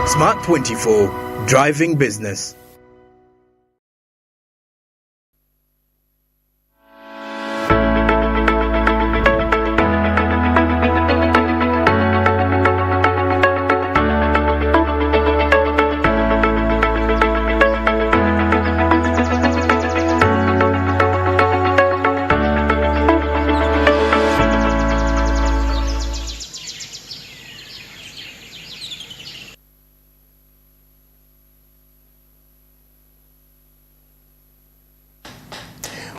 Smart 24, driving business.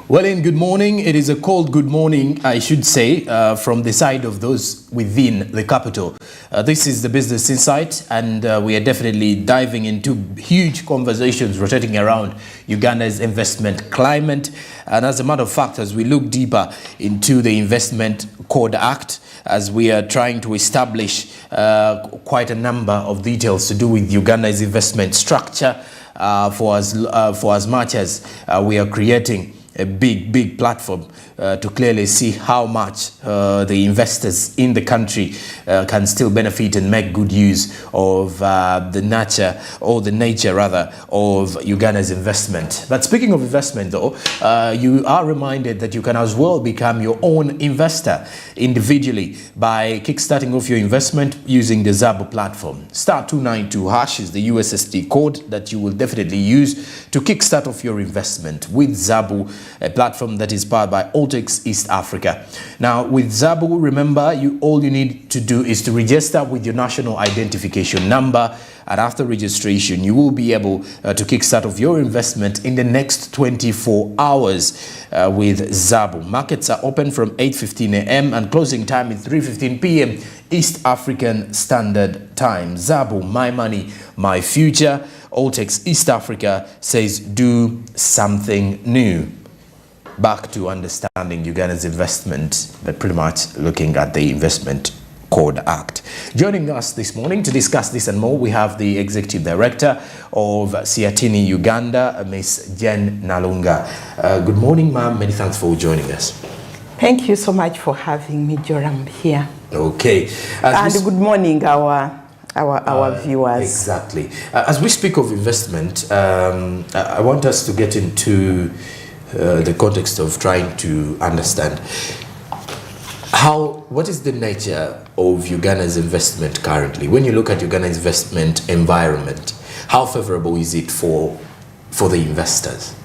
Well, in good morning. It is a cold good morning, I should say, from the side of those within the capital. This is the Business Insight, and we are definitely diving into huge conversations rotating around Uganda's investment climate. And as a matter of fact, as we look deeper into the Investment Code Act, as we are trying to establish quite a number of details to do with Uganda's investment structure, for as much as we are creating a big platform to clearly see how much the investors in the country can still benefit and make good use of the nature rather of Uganda's investment. But speaking of investment though, you are reminded that you can as well become your own investor individually by kickstarting off your investment using the Zabu platform. *292# is the USSD code that you will definitely use to kickstart off your investment with Zabu, a platform that is powered by Altex East Africa. Now, with Zabu, remember, all you need to do is to register with your national identification number, and after registration, you will be able to kickstart off your investment in the next 24 hours with Zabu. Markets are open from 8:15 a.m. and closing time is 3:15 p.m. East African Standard Time. Zabu, my money, my future. Altex East Africa says do something new. Back to understanding Uganda's investment, but pretty much looking at the Investment Code Act. Joining us this morning to discuss this and more, we have the Executive Director of Siatini Uganda, Ms. Jen Nalunga. Good morning, ma'am. Many thanks for joining us. Thank you so much for having me, Joram, here. Okay. And good morning, our viewers. Exactly. As we speak of investment, I want us to get into the context of trying to understand what is the nature of Uganda's investment currently. When you look at Uganda's investment environment, how favorable is it for the investors?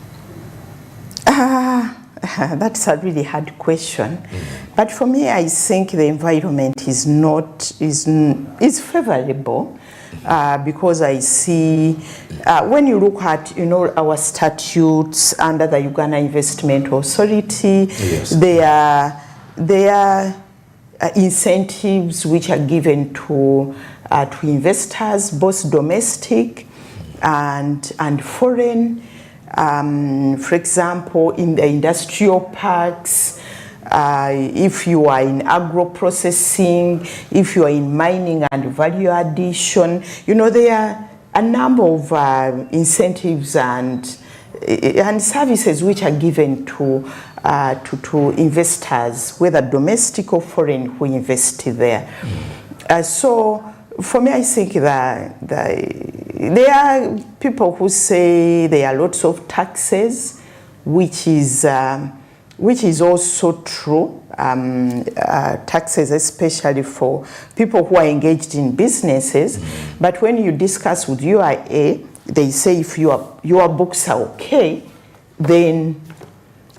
That's a really hard question. But for me, I think the environment is favorable. Because I see, when you look at, our statutes under the Uganda Investment Authority, yes, there are incentives which are given to investors, both domestic and foreign. For example, in the industrial parks, if you are in agro-processing, if you are in mining and value addition, there are a number of incentives and services which are given to investors, whether domestic or foreign, who invest there. So for me, I think that there are people who say there are lots of taxes, which is also true. Taxes, especially for people who are engaged in businesses. But when you discuss with UIA, they say if your books are okay, then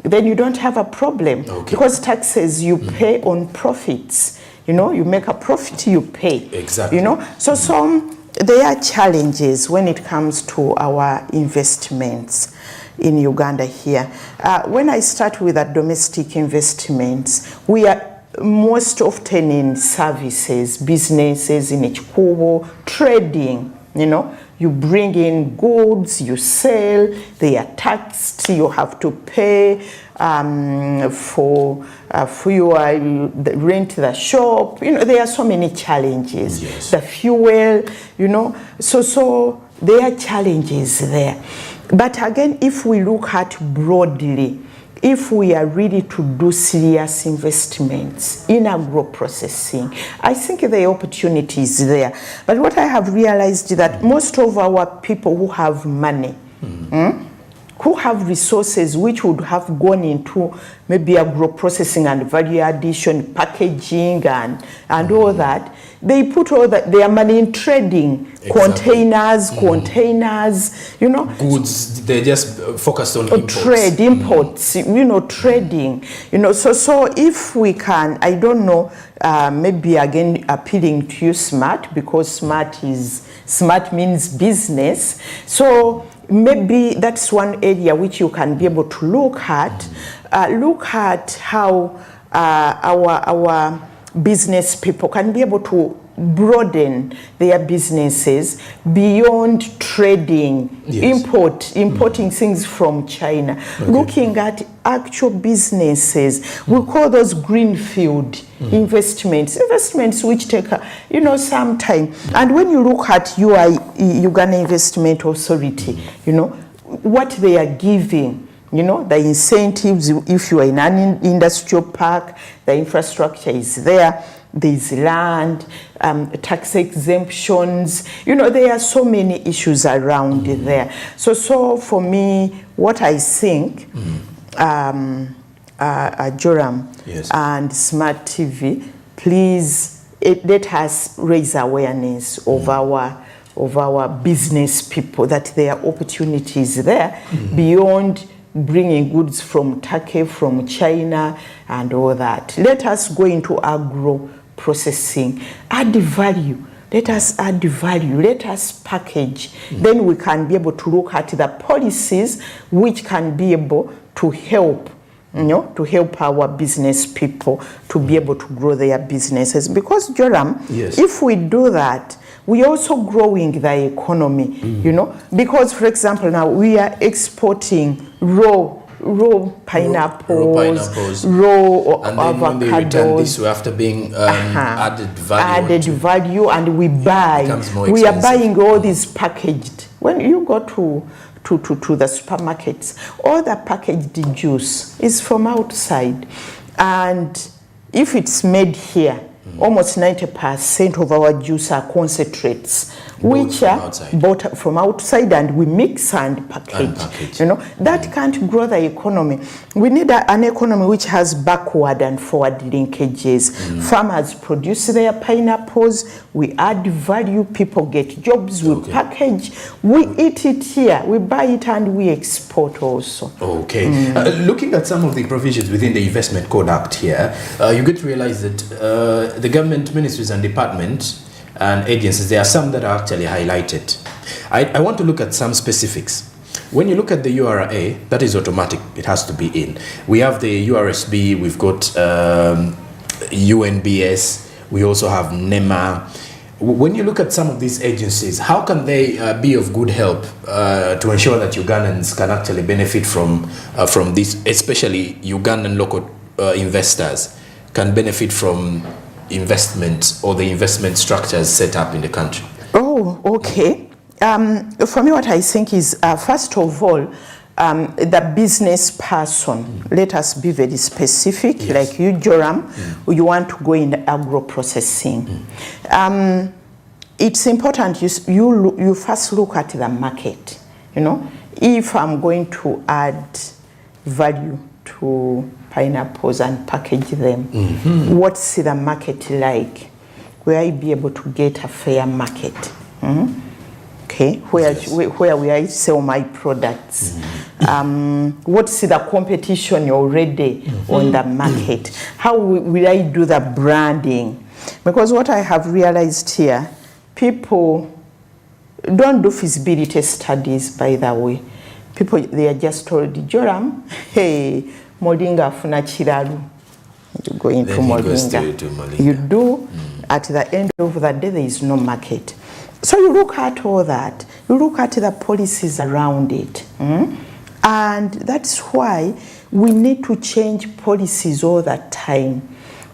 you don't have a problem. Okay. Because taxes you pay on profits. You make a profit, you pay. Exactly. So there are challenges when it comes to our investments in Uganda here. When I start with the domestic investments, we are most often in services, businesses, in Echikubo, trading, You bring in goods, you sell, they are taxed, you have to pay for your rent the shop. There are so many challenges. Yes. The fuel, so there are challenges there. But again, if we look at broadly, if we are ready to do serious investments in agro-processing, I think the opportunity is there. But what I have realized is that most of our people who have money, who have resources which would have gone into maybe agro-processing and value addition, packaging and all that, they put all their money in trading. Exactly. Containers, you know. Goods, they just focused on imports. Trade, imports, you know, trading. You know, so if we can, I don't know, maybe again appealing to you, Smart, because Smart means business. So maybe that's one area which you can be able to look at. Look at how our business people can be able to broaden their businesses beyond trading, yes. Importing things from China, looking at actual businesses. We call those greenfield investments which take some time. And when you look at Uganda Investment Authority, you know what they are giving. You know, the incentives, if you are in an industrial park, the infrastructure is there, there's land, tax exemptions, you know, there are so many issues around there. So for me, what I think, Joram, yes. and Smart TV, please let us raise awareness of our business people, that there are opportunities there beyond bringing goods from Turkey, from China, and all that. Let us go into agro-processing, add value. Let us add value. Let us package. Then we can be able to look at the policies which can be able to help, to help our business people to be able to grow their businesses. Because, Joram, yes. if we do that, we also growing the economy, because, for example, now we are exporting raw pineapples, raw and avocados. When they return this way after being added value, and we buy. We are buying all these packaged. When you go to the supermarkets, all the packaged juice is from outside, and if it's made here, almost 90% of our juice are concentrates, which are bought from outside, and we mix and package. That can't grow the economy. We need an economy which has backward and forward linkages. Farmers produce their pineapples, we add value, people get jobs, we package, we eat it here, we buy it, and we export also. Looking at some of the provisions within the Investment Code Act here, you get to realize that the government ministries and departments and agencies, there are some that are actually highlighted. I want to look at some specifics. When you look at the URA, that is automatic, it has to be in. We have the URSB, we've got UNBS, we also have NEMA. When you look at some of these agencies, how can they be of good help to ensure that Ugandans can actually benefit from this, especially Ugandan local investors can benefit from investment or the investment structures set up in the country? For me, what I think is, first of all, the business person, let us be very specific, yes. Like you, Joram, you want to go in agro-processing. It's important you first look at the market. If I'm going to add value to pineapples and package them, what's the market like? Will I be able to get a fair market? Where will I sell my products? What's the competition already on the market? How will I do the branding? Because what I have realized here, people don't do feasibility studies, by the way. People, they are just told, Joram, hey, Moringa funa chiralu. You go into Moringa. You do, at the end of the day, there is no market. So you look at all that. You look at the policies around it. And that's why we need to change policies all the time.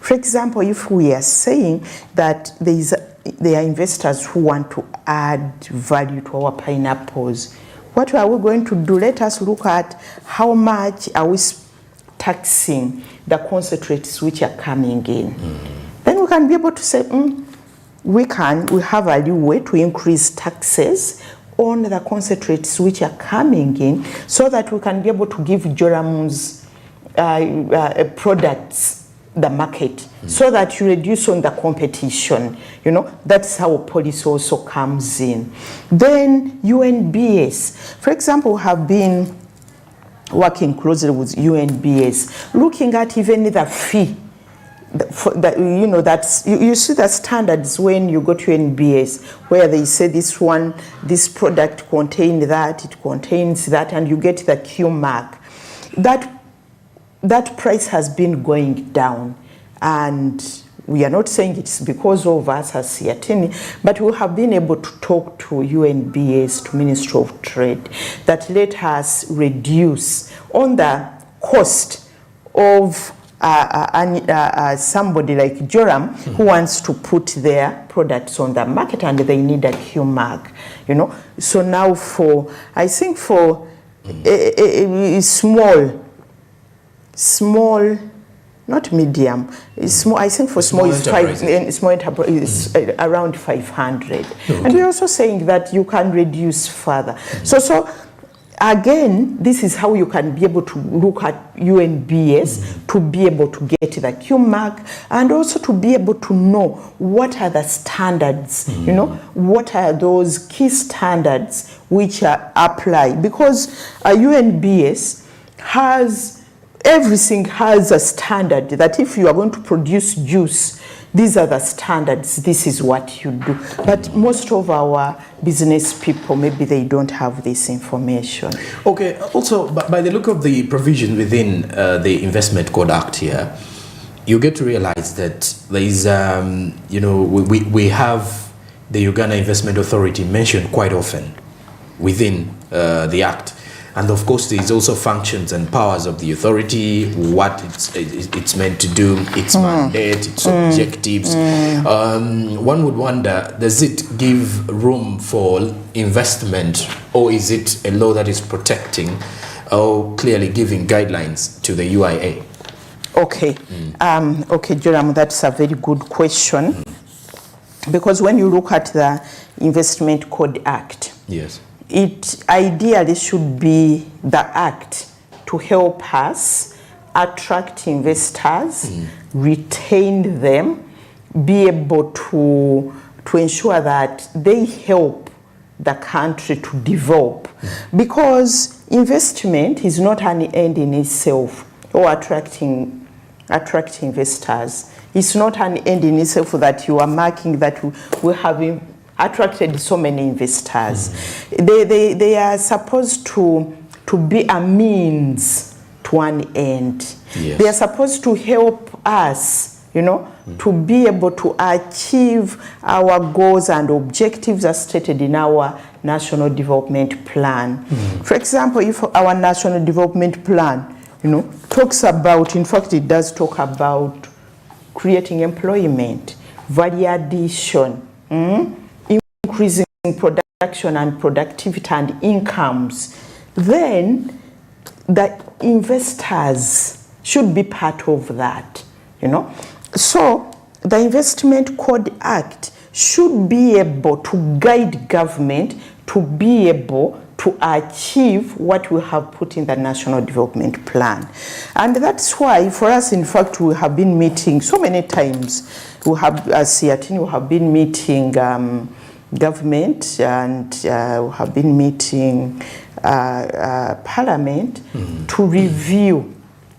For example, if we are saying that there are investors who want to add value to our pineapples, what are we going to do? Let us look at how much are we taxing the concentrates which are coming in. Then we can be able to say, we have a leeway to increase taxes on the concentrates which are coming in, so that we can be able to give Joram's products the market, so that you reduce on the competition. You know, that's how policy also comes in. Then UNBS, for example, have been working closely with UNBS, looking at even the fee. You see the standards when you go to UNBS, where they say this product contains that, it contains that, and you get the Q mark. That price has been going down, and we are not saying it's because of us as Siatini, but we have been able to talk to UNBS, to Ministry of Trade, that let us reduce on the cost of somebody like Joram who wants to put their products on the market and they need a Q mark, you know. So now I think for a small, not medium, small. I think for small is small enterprise is around 500, and we're also saying that you can reduce further. So again, this is how you can be able to look at UNBS to be able to get the Q mark, and also to be able to know what are the standards. You know, what are those key standards which are applied, because UNBS has. Everything has a standard that if you are going to produce juice, these are the standards, this is what you do. But most of our business people, maybe they don't have this information. Okay, also, by the look of the provision within the Investment Code Act here, you get to realize that there is, we have the Uganda Investment Authority mentioned quite often within the Act. And of course, there is also functions and powers of the authority, what it's meant to do, its mandate, its objectives. One would wonder, does it give room for investment, or is it a law that is protecting or clearly giving guidelines to the UIA? Okay, okay, Joram, that's a very good question. Because when you look at the Investment Code Act, yes, it ideally should be the act to help us attract investors, retain them, be able to ensure that they help the country to develop. Because investment is not an end in itself, or attracting investors. It's not an end in itself that you are marking that we have attracted so many investors. They are supposed to be a means to an end. Yes. They are supposed to help us, you know, to be able to achieve our goals and objectives as stated in our National Development Plan. For example, if our National Development Plan, you know, talks about, in fact, it does talk about creating employment, value addition, increasing production and productivity and incomes, then the investors should be part of that, you know. So the Investment Code Act should be able to guide government to be able to achieve what we have put in the National Development Plan. And that's why for us, in fact, we have been meeting so many times. We have, as Siatini, we have been meeting government, and we have been meeting Parliament to review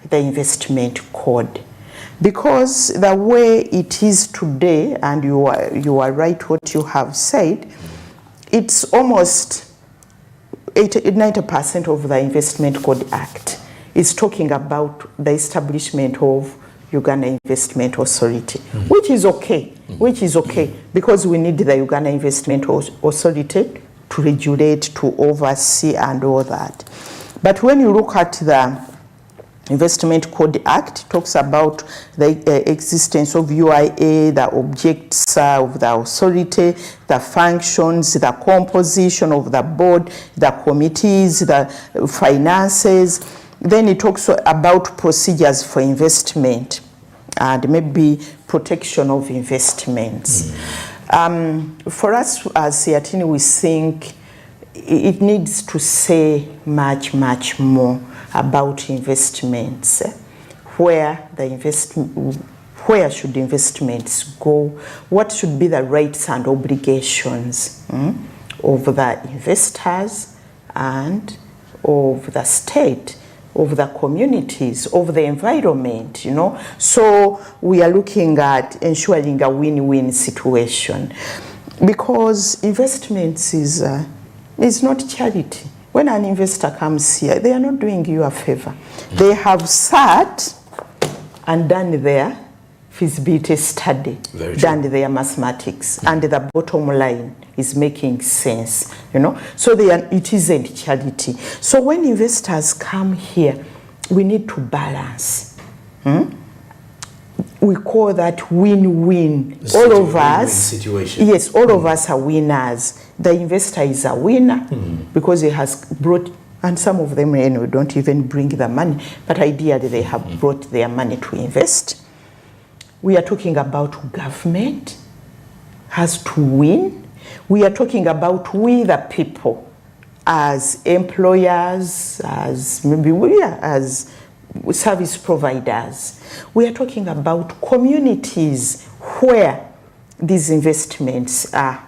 the investment code. Because the way it is today, and you are right what you have said, it's almost 90% of the Investment Code Act is talking about the establishment of Uganda Investment Authority, which is okay, because we need the Uganda Investment Authority to regulate, to oversee and all that. But when you look at the Investment Code Act, talks about the existence of UIA, the objects of the authority, the functions, the composition of the board, the committees, the finances, Then it talks about procedures for investment and maybe protection of investments. For us as Seatini, we think it needs to say much more about investments. Where should investments go? What should be the rights and obligations of the investors and of the state, of the communities, of the environment, you know? So we are looking at ensuring a win-win situation, because investments is not charity. When an investor comes here, they are not doing you a favor. They have sat and done their feasibility study, done their mathematics, and the bottom line is making sense, you know. So it isn't charity. So when investors come here, we need to balance. We call that win-win. All of us, situation. Yes, all of us are winners. The investor is a winner because he has brought, and some of them don't even bring the money, but ideally they have brought their money to invest. We are talking about government has to win. We are talking about we the people as employers, as maybe as service providers. We are talking about communities where these investments are.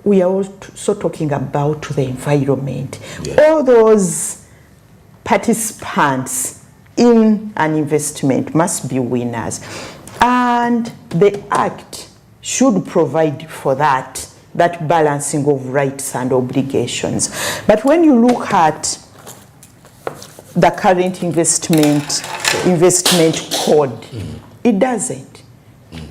We are also talking about the environment. All those participants in an investment must be winners. And the Act should provide for that balancing of rights and obligations. But when you look at the current investment code, it doesn't.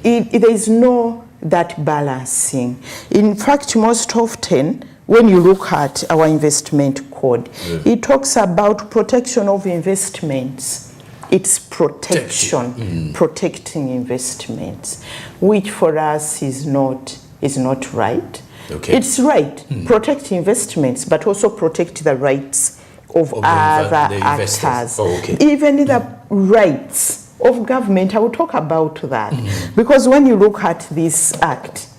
There is no that balancing. In fact, most often, when you look at our investment code, it talks about protection of investments. It's protection, protecting investments, which for us is not right. Okay. It's right, protect investments, but also protect the rights of other actors. Even the rights of government, I will talk about that. Because when you look at this act,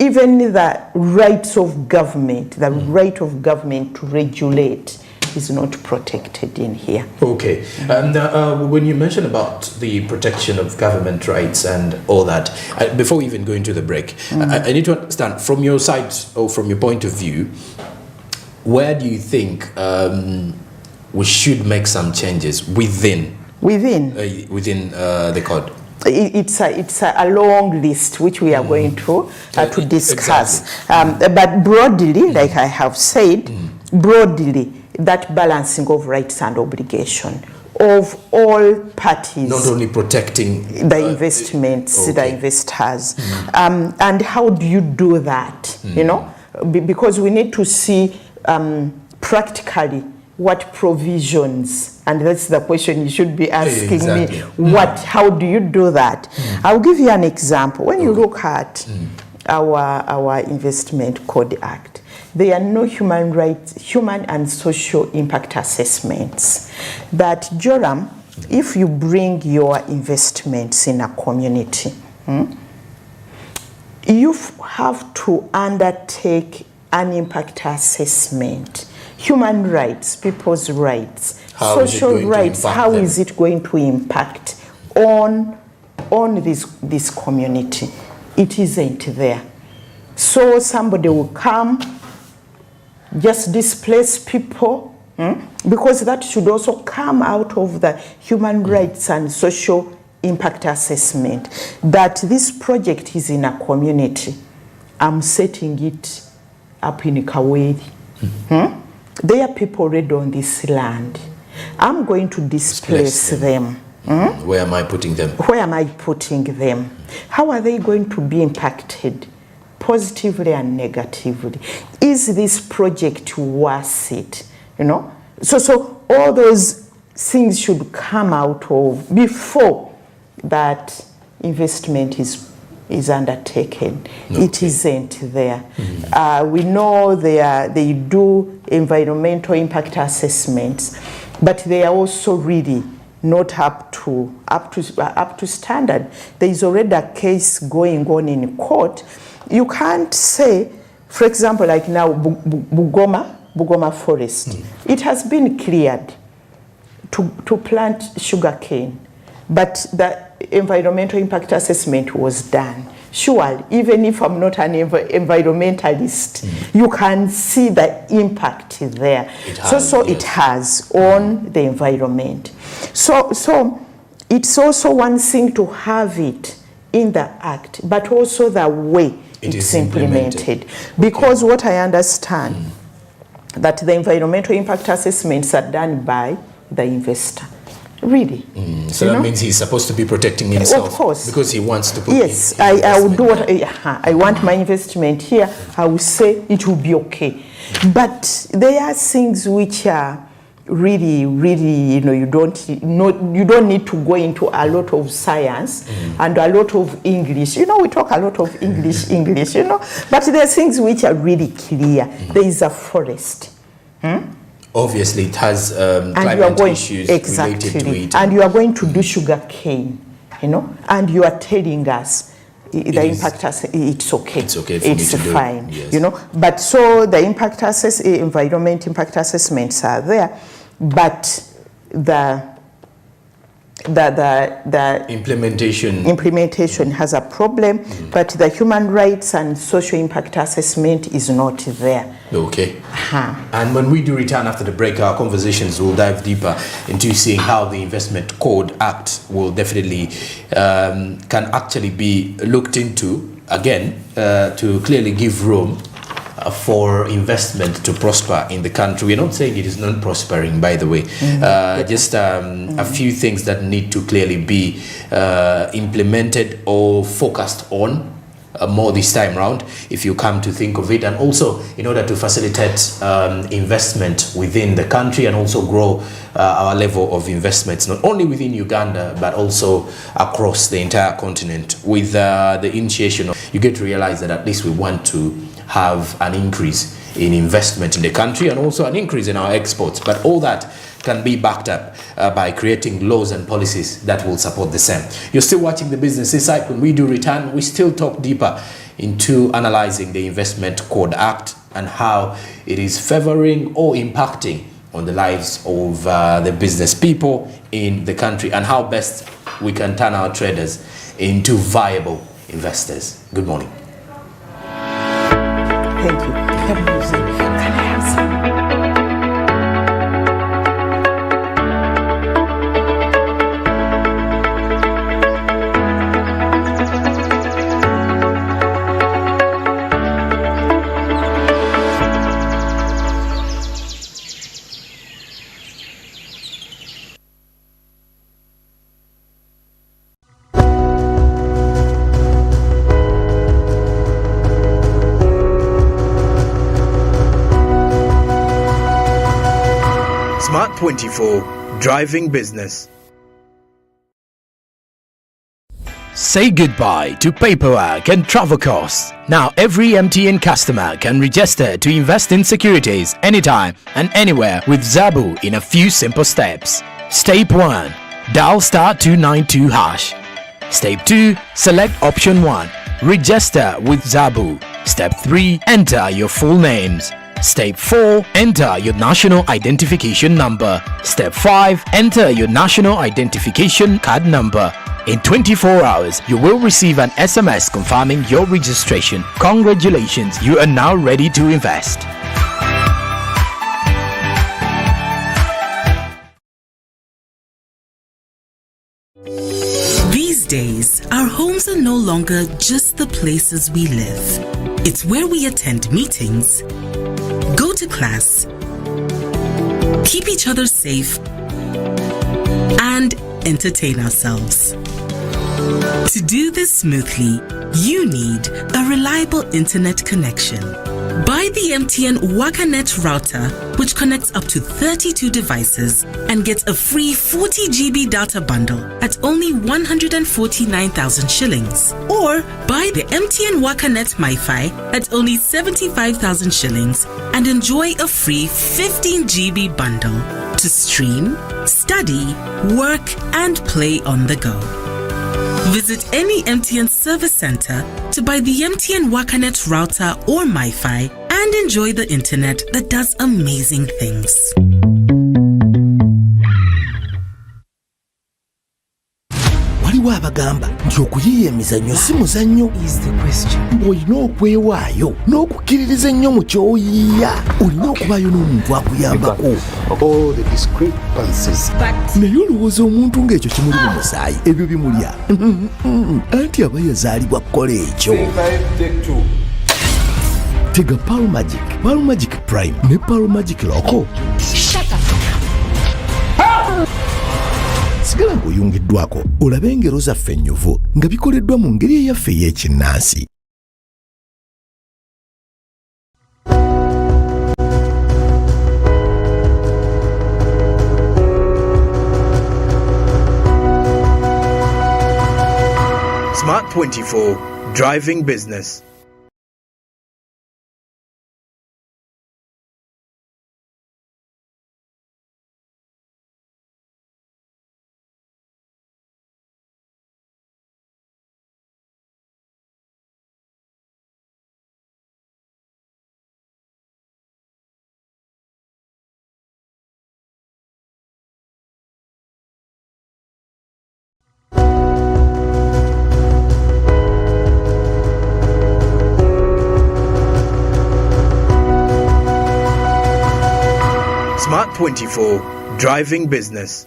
even the rights of government, the right of government to regulate is not protected in here. Okay. And when you mention about the protection of government rights and all that, before we even go into the break, I need to understand from your side or from your point of view, where do you think we should make some changes within the code? It's a long list which we are going to discuss. Exactly. But broadly, like I have said, broadly, that balancing of rights and obligation of all parties. Not only protecting the investments, the investors. And how do you do that? You know, because we need to see practically what provisions, and that's the question you should be asking me, how do you do that? I'll give you an example. When you look at our Investment Code Act, there are no human and social impact assessments. That Joram, if you bring your investments in a community, you have to undertake an impact assessment. Human rights, people's rights, social rights, how is it going to impact on this community? It isn't there. So somebody will come, just displace people, because that should also come out of the human rights and social impact assessment, that this project is in a community. I'm setting it up in Kaweri. There are people already on this land. I'm going to displace them. Where am I putting them? Where am I putting them? How are they going to be impacted? Positively and negatively. Is this project worth it? You know? So all those things should come out of before that investment is undertaken. It isn't there. We know they do environmental impact assessments, but they are also really not up to standard. There is already a case going on in court. You can't say, for example, like now Bugoma forest, it has been cleared to plant sugarcane, but the environmental impact assessment was done. Surely, even if I'm not an environmentalist, you can see the impact there. It has on the environment. So it's also one thing to have it in the act, but also the way it's implemented. Because what I understand, that the environmental impact assessments are done by the investor. Really. So that means he's supposed to be protecting himself. Of course. Because he wants to put Yes, I would do what I want my investment here. I will say it will be okay. But there are things which are really, you don't need to go into a lot of science and a lot of English. We talk a lot of English, but there are things which are really clear. There is a forest. Obviously, it has climate issues related to it. And you are going to do sugar cane, and you are telling us the impact it's okay. It's okay for me to do. Fine, yes. But so the environment impact assessments are there, but the implementation has a problem, but the human rights and social impact assessment is not there. Okay. And when we do return after the break, our conversations will dive deeper into seeing how the Investment Code Act will definitely can actually be looked into again to clearly give room for investment to prosper in the country. We're not saying it is not prospering, by the way. Just a few things that need to clearly be implemented or focused on more this time around, if you come to think of it, and also in order to facilitate investment within the country and also grow our level of investments, not only within Uganda, but also across the entire continent. With the initiation, you get to realize that at least we want to have an increase in investment in the country and also an increase in our exports. But all that can be backed up by creating laws and policies that will support the same. You're still watching The Business Insight. When we do return, we still talk deeper into analyzing the Investment Code Act and how it is favoring or impacting on the lives of the business people in the country and how best we can turn our traders into viable investors. Good morning. Thank you. Can I have some? Smart 24, driving business. Say goodbye to paperwork and travel costs. Now every MTN customer can register to invest in securities anytime and anywhere with Zabu in a few simple steps. Step 1. Dial *292#. Step 2. Select option 1. Register with Zabu. Step 3. Enter your full names. Step 4. Enter your national identification number. Step 5. Enter your national identification card number. In 24 hours, you will receive an SMS confirming your registration. Congratulations, you are now ready to invest. These days, our homes are no longer just the places we live. It's where we attend meetings, go to class, keep each other safe, and entertain ourselves. To do this smoothly, you need a reliable internet connection. Buy the MTN WakaNet router, which connects up to 32 devices and gets a free 40 GB data bundle at only 149,000 shillings. Or buy the MTN WakaNet MiFi at only 75,000 shillings and enjoy a free 15 GB bundle to stream, study, work, and play on the go. Visit any MTN service center to buy the MTN WakaNet router or MiFi and enjoy the internet that does amazing things. Waliwo abagamba nti okuyiiya emizannyo si muzannyo, olina okwewaayo n'okukkiririza ennyo mu ky'oyiiya. Olina okubaayo n'omuntu akuyambako. Naye olowooza omuntu ng'ekyo kimuli mu musaayi, ebyo bimulya. Anti aba yazaalibwa kukola ekyo. Tega Pearl Magic Prime ne Pearl Magic Loco. Sigala ng'oyungiddwako olabe engero zaffe ennyuvu nga bikoleddwa mu ngeri eyaffe ey'ekinnansi. Smart 24, driving business. Smart 24, driving business.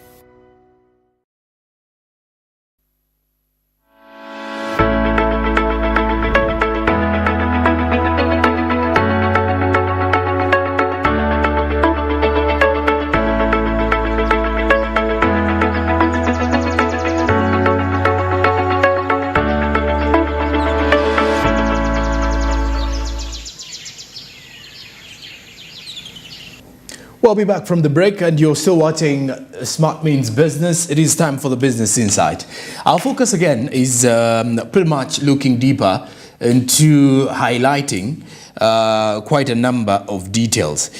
We'll be back from the break and you're still watching Smart Means Business. It is time for the Business Insight. Our focus again is pretty much looking deeper into highlighting quite a number of details.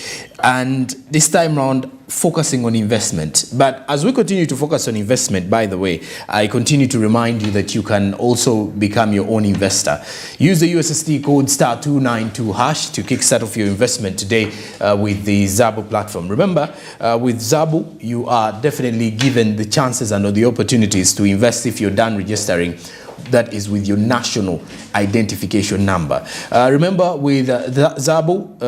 And this time round, focusing on investment. But as we continue to focus on investment, by the way, I continue to remind you that you can also become your own investor. Use the USSD code *292# to kickstart off your investment today with the Zabu platform. Remember, with Zabu, you are definitely given the chances and the opportunities to invest if you're done registering. That is with your national identification number. Remember, with Zabu,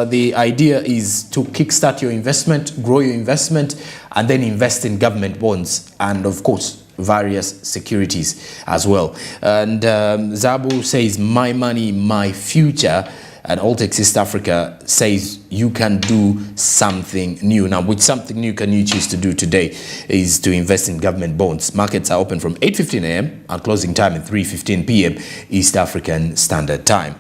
the idea is to kickstart your investment, grow your investment, and then invest in government bonds and, of course, various securities as well. And Zabu says, my money, my future. And Altex East Africa says you can do something new. Now, which something new can you choose to do today is to invest in government bonds. Markets are open from 8:15 a.m. and closing time at 3:15 p.m. East African Standard Time.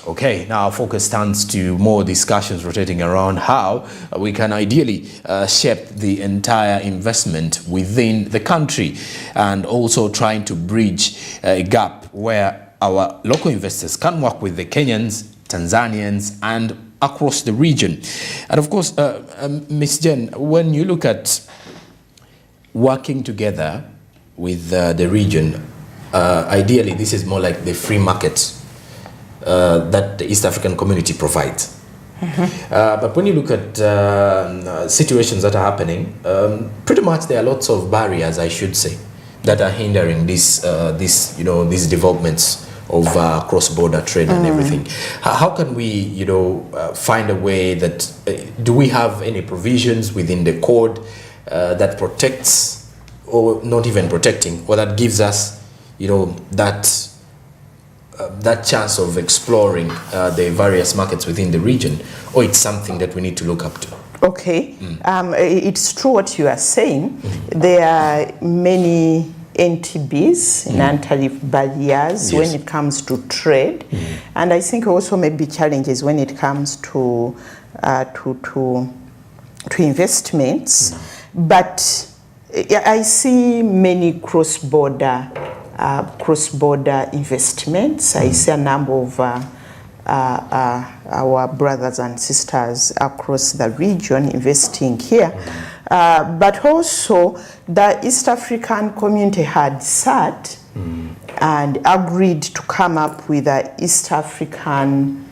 Okay, now our focus turns to more discussions rotating around how we can ideally shape the entire investment within the country and also trying to bridge a gap where our local investors can work with the Kenyans, Tanzanians, and across the region. And of course, Ms. Jen, when you look at working together with the region, ideally this is more like the free market that the East African community provides. But when you look at situations that are happening, pretty much there are lots of barriers, I should say, that are hindering these developments of cross-border trade and everything. How can we, find a way that, do we have any provisions within the code that protects, or not even protecting, or that gives us, that chance of exploring the various markets within the region, or it's something that we need to look up to? Okay, it's true what you are saying. There are many NTBs, non-tariff barriers, when it comes to trade, and I think also maybe challenges when it comes to investments. But I see many cross-border investments. I see a number of our brothers and sisters across the region investing here. But also the East African community had sat and agreed to come up with an East African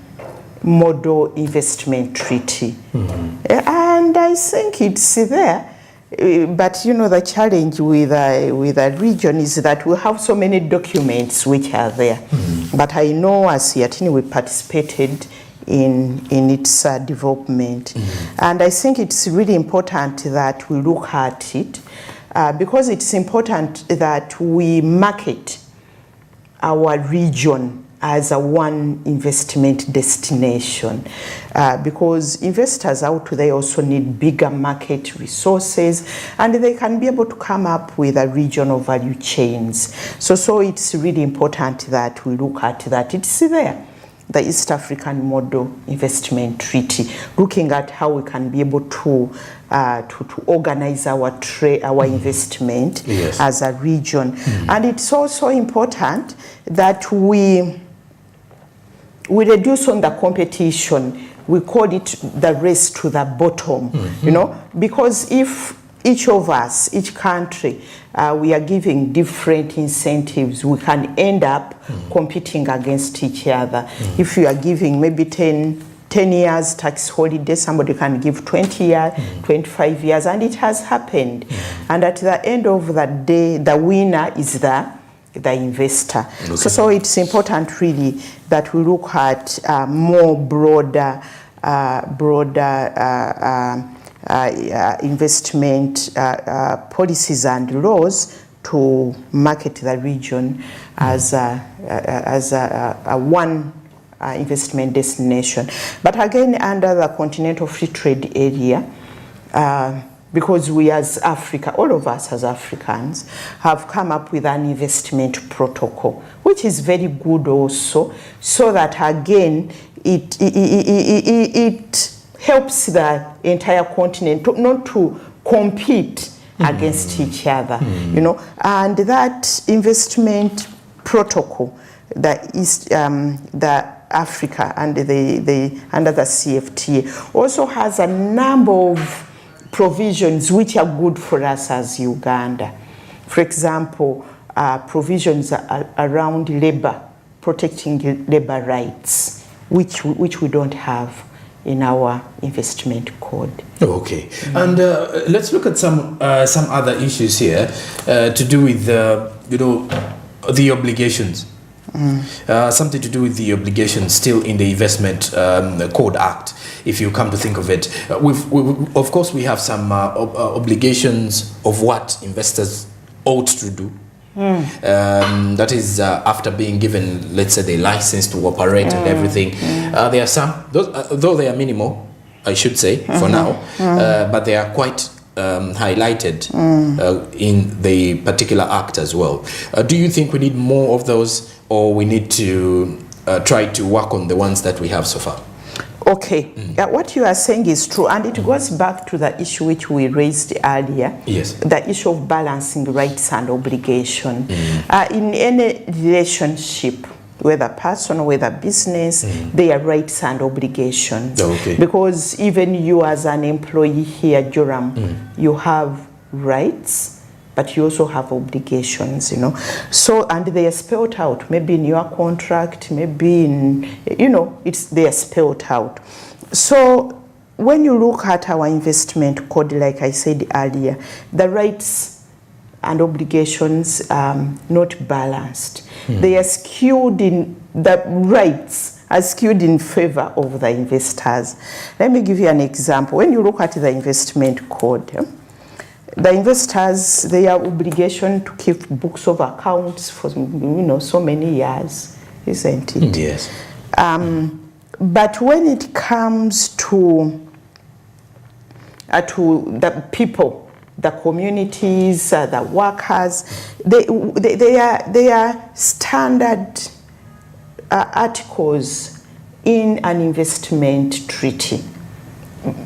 model investment treaty. And I think it's there. But you know, the challenge with a region is that we have so many documents which are there. But I know as Yatini we participated in its development. And I think it's really important that we look at it because it's important that we market our region as a one investment destination because investors out there also need bigger market resources and they can be able to come up with a regional value chains. So it's really important that we look at that. It's there, the East African Model Investment Treaty, looking at how we can be able to organize our investment as a region. And it's also important that we reduce on the competition. We call it the race to the bottom, you know, because if each of us, each country, we are giving different incentives, we can end up competing against each other. If you are giving maybe 10 years tax holiday, somebody can give 20 years, 25 years, and it has happened. And at the end of the day, the winner is the investor. So it's important really that we look at more broader investment policies and laws to market the region as a one investment destination. But again, under the Continental Free Trade Area, because we as Africa, all of us as Africans, have come up with an investment protocol, which is very good also, so that again, it helps the entire continent not to compete against each other, you know. And that investment protocol, the Africa and under the CFTA also has a number of provisions which are good for us as Uganda. For example, provisions around labor, protecting labor rights, which we don't have in our investment code. Okay, and let's look at some other issues here to do with the obligations. Something to do with the obligations still in the Investment Code Act, if you come to think of it. Of course, we have some obligations of what investors ought to do. That is after being given, let's say, the license to operate and everything. There are some, though they are minimal, I should say, for now, but they are quite highlighted in the particular act as well. Do you think we need more of those, or we need to try to work on the ones that we have so far? Okay, what you are saying is true, and it goes back to the issue which we raised earlier, the issue of balancing rights and obligation. In any relationship, whether personal, whether business, there are rights and obligations. Because even you as an employee here, Joram, you have rights, but you also have obligations, you know. So, and they are spelled out, maybe in your contract, maybe in, you know, they are spelled out. So when you look at our investment code, like I said earlier, the rights and obligations not balanced. They are skewed in, the rights are skewed in favor of the investors. Let me give you an example. When you look at the investment code, the investors, they have obligation to keep books of accounts for, you know, so many years, isn't it? Yes. But when it comes to the people, the communities, the workers. They are standard articles in an investment treaty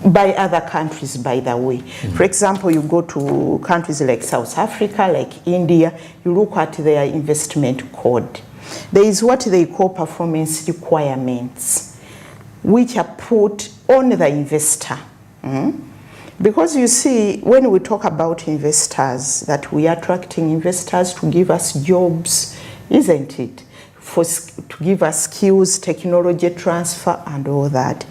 by other countries, by the way. For example, you go to countries like South Africa, like India, you look at their investment code. There is what they call performance requirements, which are put on the investor. Because you see, when we talk about investors, that we are attracting investors to give us jobs, isn't it? To give us skills, technology transfer, and all that.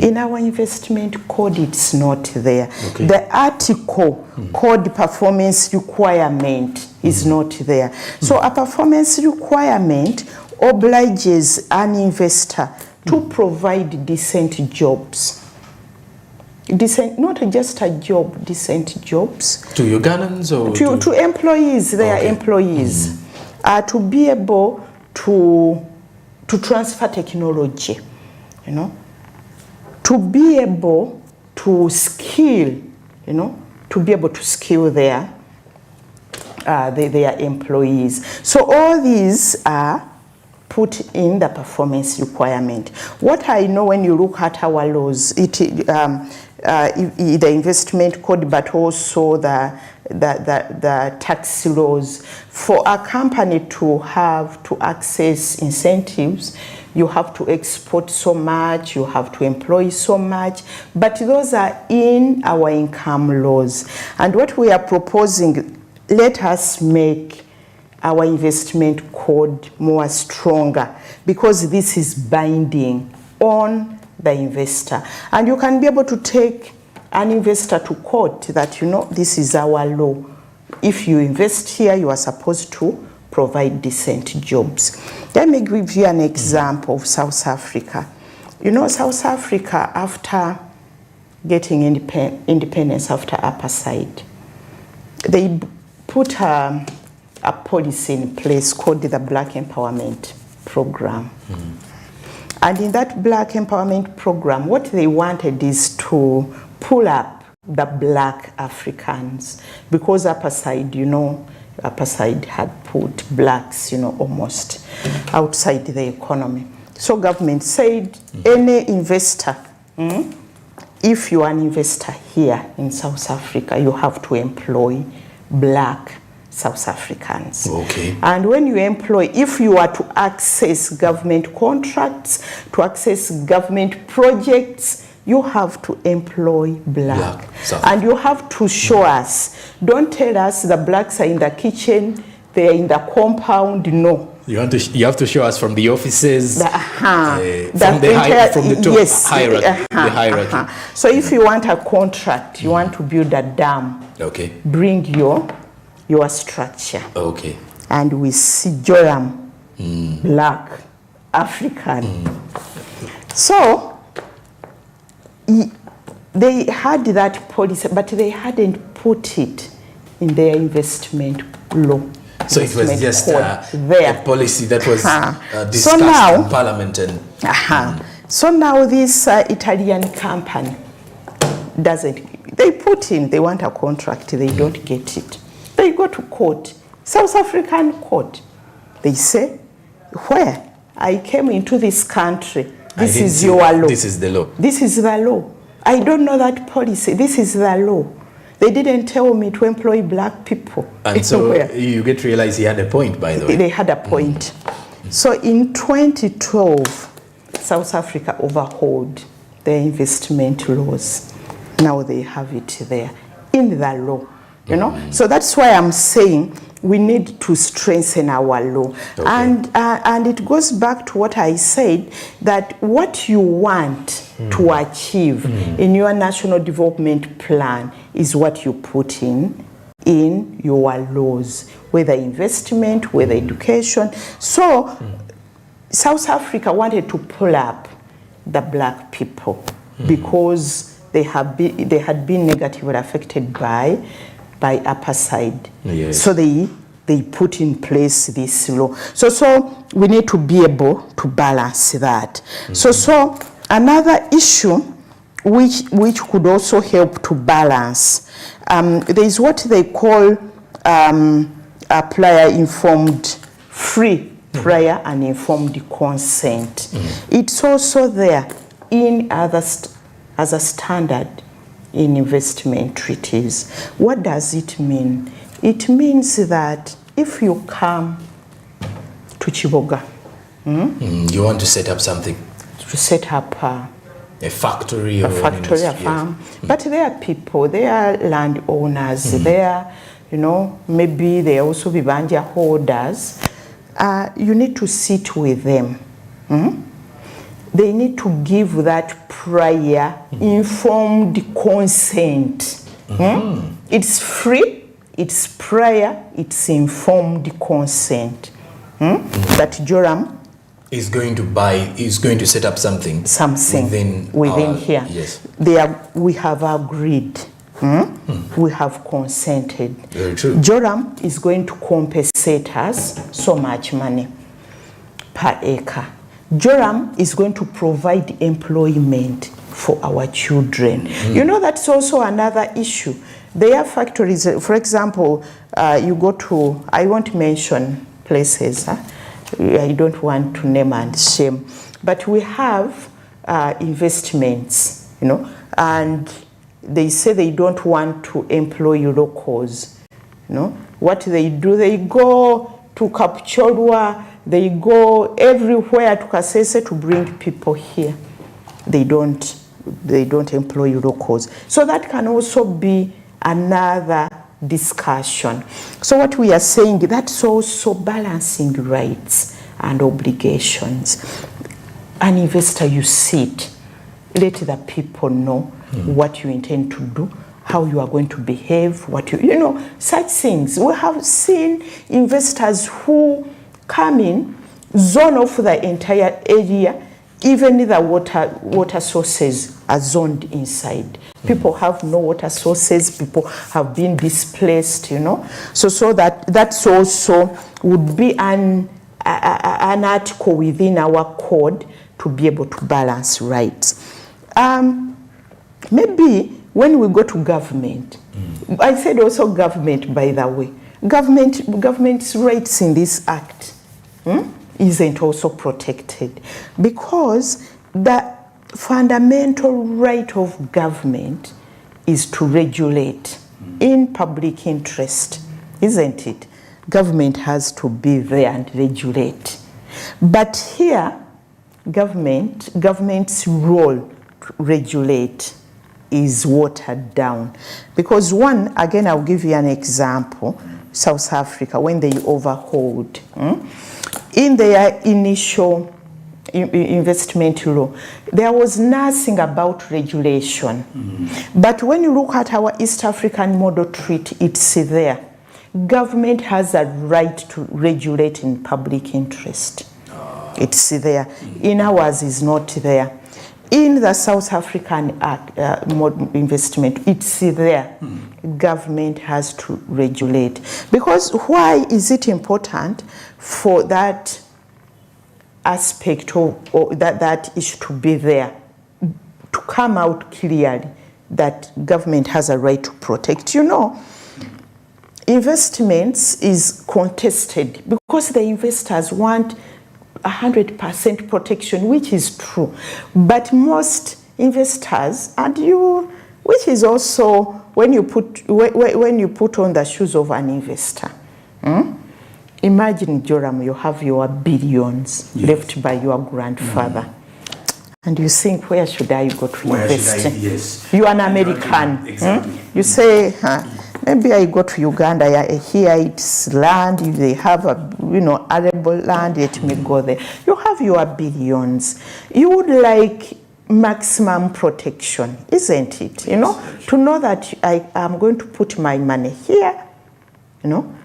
In our investment code, it's not there. Okay. The article called performance requirement is not there. So a performance requirement obliges an investor to provide decent jobs. Decent, not just a job, decent jobs. To Ugandans or to employees, their employees, to be able to transfer technology, you know, to be able to skill, you know, to be able to skill their employees. So all these are put in the performance requirement. What I know, when you look at our laws, the investment code, but also the tax laws, for a company to have to access incentives, you have to export so much, you have to employ so much, but those are in our income laws. And what we are proposing, let us make our investment code more stronger, because this is binding on the investor. And you can be able to take an investor to court that, you know, this is our law. If you invest here, you are supposed to provide decent jobs. Let me give you an example of South Africa. You know, South Africa, after getting independence, after apartheid, they put a policy in place called the Black Empowerment Program. And in that Black Empowerment Program, what they wanted is to pull up the Black Africans, because apartheid, you know, apartheid had put blacks, you know, almost outside the economy. So government said, any investor, if you are an investor here in South Africa, you have to employ black South Africans. Okay. And when you employ, if you are to access government contracts, to access government projects, you have to employ black. And you have to show us. Don't tell us the blacks are in the kitchen, they're in the compound. No. You have to show us from the offices, from the top yes, hierarchy. The hierarchy. So if you want a contract, you want to build a dam, okay, bring your structure. Okay. And we see Joram, black, African. So they had that policy, but they hadn't put it in their investment law. So it was just a policy that was discussed in Parliament. So now this Italian company doesn't, they put in, they want a contract, they don't get it. They go to court, South African court. They say, where? I came into this country. This is your law. This is the law. This is the law. I don't know that policy. This is the law. They didn't tell me to employ black people. And so you get to realize he had a point, by the way. They had a point. So in 2012, South Africa overhauled their investment laws. Now they have it there in the law. You know, so that's why I'm saying we need to strengthen our law. Okay. And it goes back to what I said, that what you want to achieve in your national development plan is what you put in your laws, whether investment, whether education. So South Africa wanted to pull up the black people because they had been negatively affected by apartheid. Yes. So they put in place this law. So we need to be able to balance that. So another issue which could also help to balance There's what they call a free prior and informed consent. It's also there in as a standard in investment treaties. What does it mean? It means that if you come to Chiboga, you want to set up something, to set up a factory, a farm, but there are people, there are landowners, there, maybe they also be banja holders. You need to sit with them. They need to give that prior informed consent. It's free, it's prior, it's informed consent. That Joram is going to set up something within here. Yes. We have agreed. We have consented. Very true. Joram is going to compensate us so much money per acre. Joram is going to provide employment for our children. That's also another issue. There are factories, for example, you go to, I won't mention places, I don't want to name and shame, but we have investments, and they say they don't want to employ locals. What they do, they go to Kapchorwa, they go everywhere to Kasese to bring people here. They don't employ locals. So that can also be another discussion. So what we are saying, that's also balancing rights and obligations. An investor, you sit, let the people know what you intend to do, how you are going to behave, such things. We have seen investors who come in, zone off the entire area, even the water sources are zoned inside. People have no water sources, people have been displaced, So that's also would be an article within our code to be able to balance rights. Maybe when we go to government, I said also government, by the way, government's rights in this act isn't also protected, because the fundamental right of government is to regulate in public interest, isn't it? Government has to be there and regulate. But here, government's role to regulate is watered down. Because one, again, I'll give you an example, South Africa, when they overhauled, in their initial investment law, there was nothing about regulation. But when you look at our East African model treaty, it's there. Government has a right to regulate in public interest. It's there. In ours, is not there. In the South African investment, it's there. Government has to regulate. Because why is it important for that aspect or that issue to be there, to come out clearly that government has a right to protect? Investments is contested because the investors want 100% protection, which is true. But most investors, which is also when you put on the shoes of an investor. Imagine, Joram, you have your billions left by your grandfather. And you think, where should I go to invest? Yes. You are an American. Exactly. You say, maybe I go to Uganda, here it's land, they have arable land, let me go there. You have your billions. You would like maximum protection, isn't it? To know that I am going to put my money here,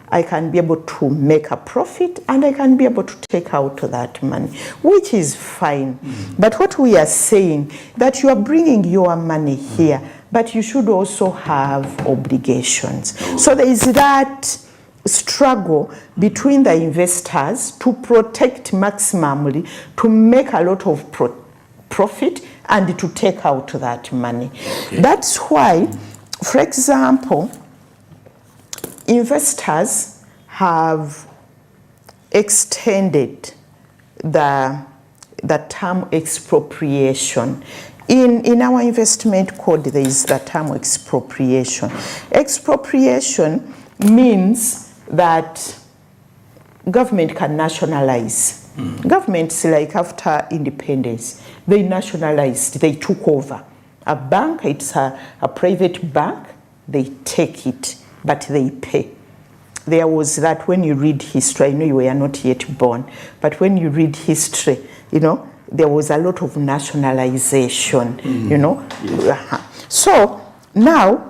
I can be able to make a profit and I can be able to take out that money, which is fine. But what we are saying, that you are bringing your money here, but you should also have obligations. So there is that struggle between the investors to protect maximally, to make a lot of profit and to take out that money. That's why For example, investors have extended the term expropriation. In our investment code, there is the term expropriation. Expropriation means that government can nationalize. Governments, like after independence, they nationalized, they took over. A bank, it's a private bank, they take it, but they pay. There was that when you read history, I know you were not yet born, but when you read history, you know, there was a lot of nationalization, you know. Yes. So now,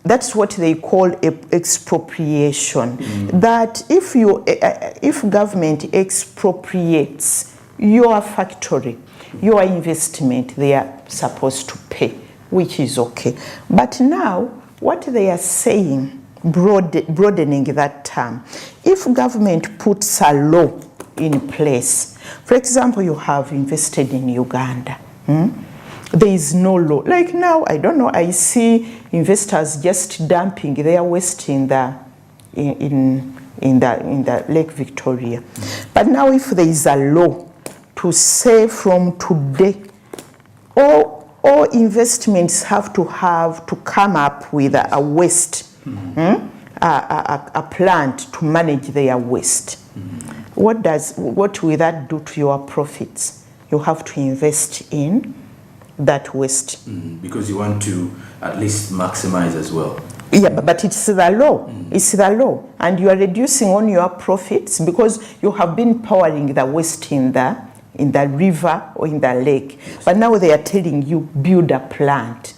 that's what they call expropriation. That if government expropriates your factory, your investment, they are supposed to pay, which is okay. But now, what they are saying, broadening that term, if government puts a law in place, for example, you have invested in Uganda, there is no law. Like now, I don't know, I see investors just dumping their waste in the Lake Victoria. But now if there is a law to say from today, all investments have to come up with a waste, a plant to manage their waste. What will that do to your profits? You have to invest in that waste. Because you want to at least maximize as well. Yeah, but it's the law. It's the law. And you are reducing on your profits because you have been powering the waste in the river or in the lake. But now they are telling you, build a plant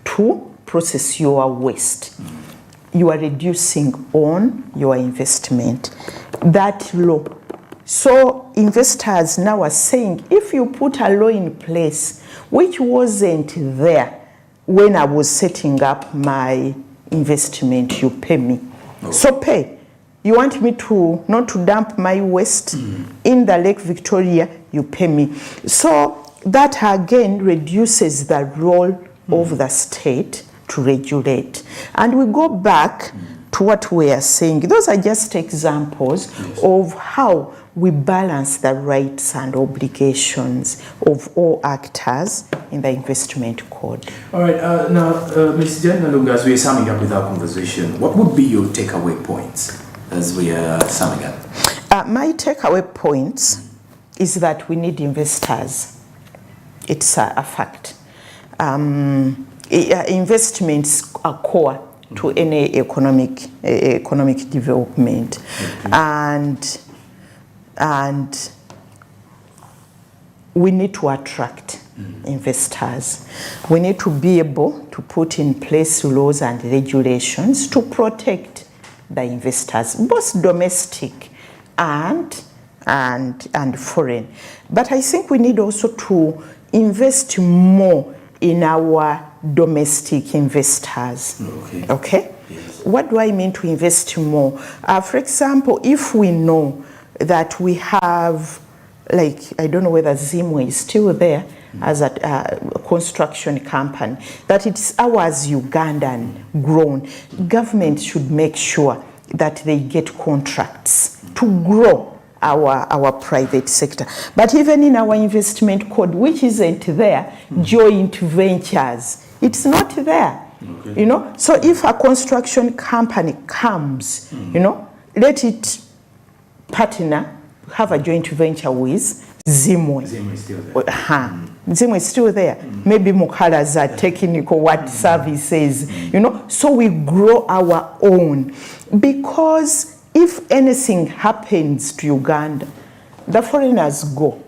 to process your waste. You are reducing on your investment. That law. So investors now are saying, if you put a law in place, which wasn't there when I was setting up my investment, you pay me. Okay. So pay. You want me not to dump my waste in the Lake Victoria, you pay me. So that again reduces the role of the state to regulate. And we go back to what we are saying. Those are just examples of how we balance the rights and obligations of all actors in the investment code. All right, now, Ms. Jen Nalunga, as we are summing up with our conversation, what would be your takeaway points as we are summing up? My takeaway points is that we need investors. It's a fact. Investments are core to any economic development, and we need to attract investors. We need to be able to put in place laws and regulations to protect the investors, both domestic and foreign. But I think we need also to invest more in our domestic investors. Okay? Yes. What do I mean to invest more? For example, if we know that we have, like, I don't know whether Zimwe is still there as a construction company, that it's ours Ugandan grown. Government should make sure that they get contracts to grow our private sector. But even in our investment code, which isn't there, joint ventures, it's not there. You know, so if a construction company comes, you know, let it partner, have a joint venture with Zimwe. Zimwe is still there. Zimwe is still there. Maybe Mukala's are technical services, you know, so we grow our own. Because if anything happens to Uganda, the foreigners go.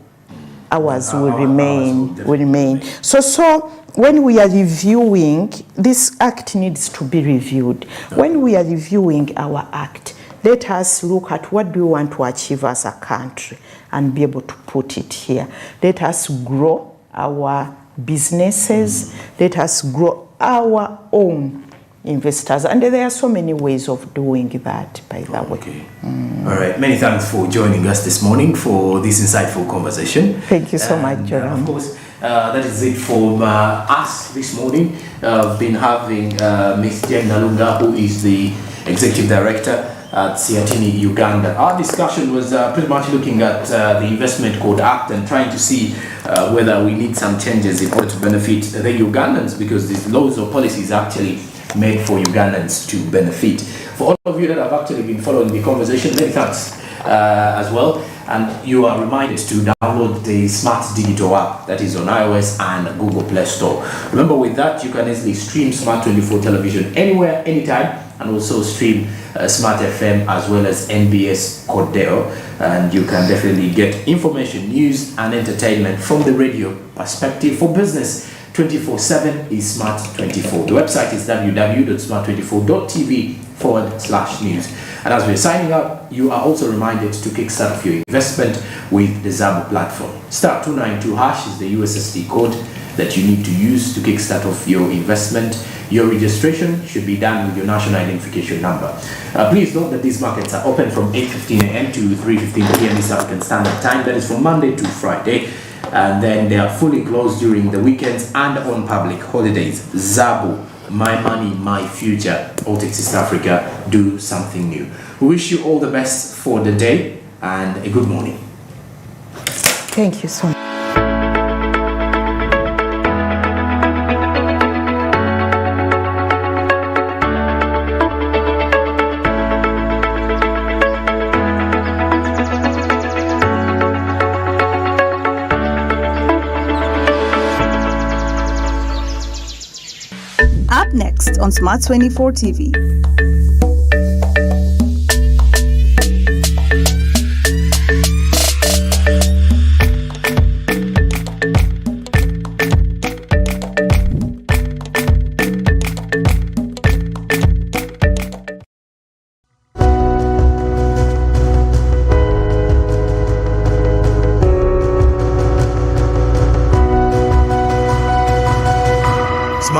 Ours will remain. So when we are reviewing, this act needs to be reviewed. When we are reviewing our act, let us look at what do we want to achieve as a country and be able to put it here. Let us grow our businesses. Let us grow our own investors. And there are so many ways of doing that, by the way. All right. Many thanks for joining us this morning for this insightful conversation. Thank you so much, Joram. Of course, That is it from us this morning. I've been having Ms. Jen Nalunga, who is the Executive Director at Siatini, Uganda. Our discussion was pretty much looking at the Investment Code Act and trying to see whether we need some changes in order to benefit the Ugandans, because these laws or policies are actually made for Ugandans to benefit. For all of you that have actually been following the conversation, many thanks as well. And you are reminded to download the Smart Digital app that is on iOS and Google Play Store. Remember, with that, you can easily stream Smart 24 television anywhere, anytime, and also stream Smart FM as well as NBS Cordero. And you can definitely get information, news, and entertainment from the radio perspective. For business, 24/7 is Smart 24. The website is www.smart24.tv/news. And as we're signing up, you are also reminded to kickstart your investment with the Zabo platform. Star 292 hash is the USSD code that you need to use to kickstart off your investment. Your registration should be done with your national identification number. Please note that these markets are open from 8:15 a.m. to 3:15 p.m. East African Standard Time. That is from Monday to Friday. And then they are fully closed during the weekends and on public holidays. Zabo, my money, my future. Altex East Africa, do something new. We wish you all the best for the day and a good morning. Thank you so much. Up next on Smart 24 TV.